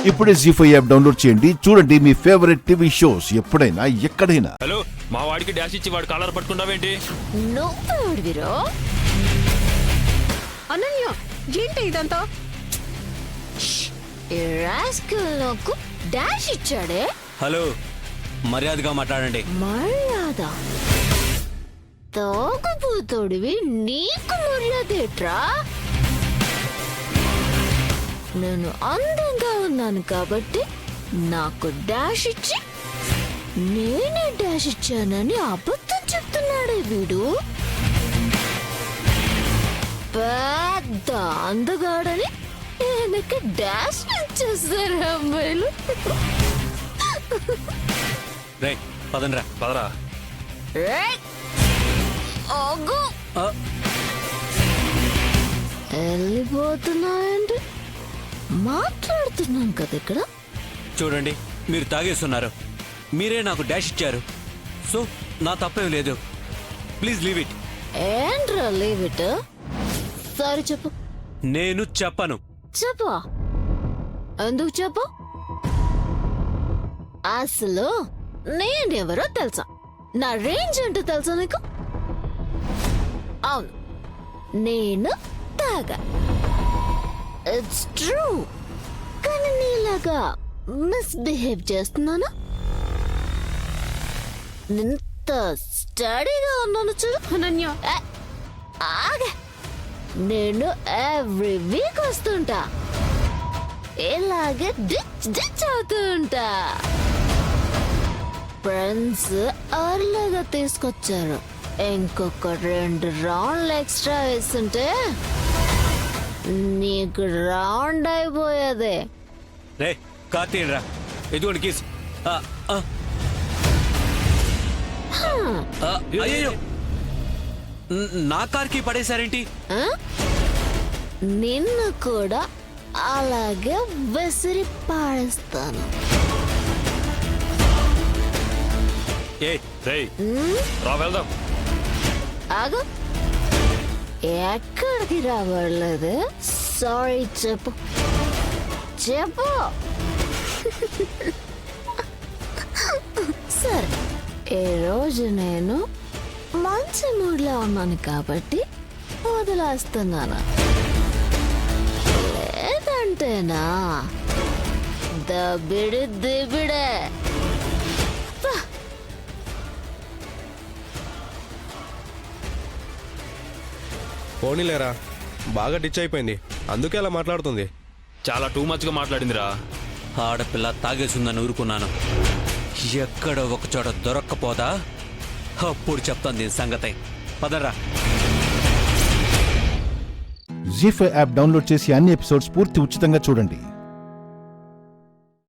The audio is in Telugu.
ఇప్పుడే జీ5 యాప్ డౌన్లోడ్ చేయండి. చూడండి మీ ఫేవరెట్ టీవీ షోస్ ఎప్పుడైనా ఎక్కడైనా. హలో, మా వాడికి డాష్ ఇచ్చి వాడు కాలర్ పట్టుకుంటావేంటి? నువ్వుడివిరో అనన్య, ఏంటి ఇదంతా? నాకు డాష్ ఇచ్చాడే. హలో, మర్యాదగా మాట్లాడండి. మర్యాద? తాగుబోతోడివి, నీకు మర్యాదేట్రా? నేను అందంగా ఉన్నాను కాబట్టి నాకు డాష్ ఇచ్చి నేనే డాష్ ఇచ్చానని అబద్ధం చెప్తున్నాడే వీడు. పెద్ద అందగాడని ఆయనకి డాష్ ఇచ్చేస్తారు అమ్మాయిలు. రే పదండ్రా. పదరా. ఆగు, వెళ్ళిపోతున్నాయండి. మాట్లాడుతున్నాం కదా ఇక్కడ. చూడండి, మీరు తాగేస్తున్నారు. మీరే నాకు డాష్ ఇచ్చారు, సో నా తప్పేం లేదు. Please leave it. ఏంట్రా లీవ్ ఇట్? సారీ చెప్పు. నేను చెప్పను. చెప్పు. ఎందుకు చెప్పు? అసలు నేనెవరో తెలుసా? నా రేంజ్ ఏంటో తెలుసా నీకు? అవును, నేను తాగా. It's true. కానీ నీలాగా మిస్బిహేవ్ చేస్తున్నానా? ఇంత స్టడీగా ఉన్నాను చూడు. అనన్య, ఆగే. నేను ఎవ్రీ వీక్ వస్తుంటా, ఇలాగే డిచ్ డిచ్ అవుతూ ఉంటా. ఫ్రెండ్స్ అర్లీగా తీసుకొచ్చారు. ఇంకొక 2 రౌండ్లు ఎక్స్ట్రా వేస్తుంటే నీకు రౌండ్ అయిపోయేదే. రే కార్తీయరా, ఎదుగుండి కీస్. అయ్యో, నా కార్కి పడేశారేంటి? నిన్ను కూడా అలాగే విసిరి పాడేస్తాను. ఏ రేయ్, రా వెళ్దాం. ఆగు. ఎక్కడికి రావట్లేదు? సారీ చెప్పు. చెప్పు. సరే, ఈరోజు నేను మంచి మూడ్లో ఉన్నాను కాబట్టి వదిలేస్తున్నాను. లేదంటేనా దబిడి దిబిడే. పోనీలేరా, బాగా డిచ్ అయిపోయింది, అందుకే అలా మాట్లాడుతుంది. చాలా టూ మచ్ గా మాట్లాడిందిరా. ఆడపిల్ల తాగేసిందని ఊరుకున్నాను. ఎక్కడ ఒక చోట దొరక్కపోదా అప్పుడు చెప్తాను దీని సంగతి. పదరా. జీ5 యాప్ డౌన్లోడ్ చేసి అన్ని ఎపిసోడ్స్ పూర్తి ఉచితంగా చూడండి.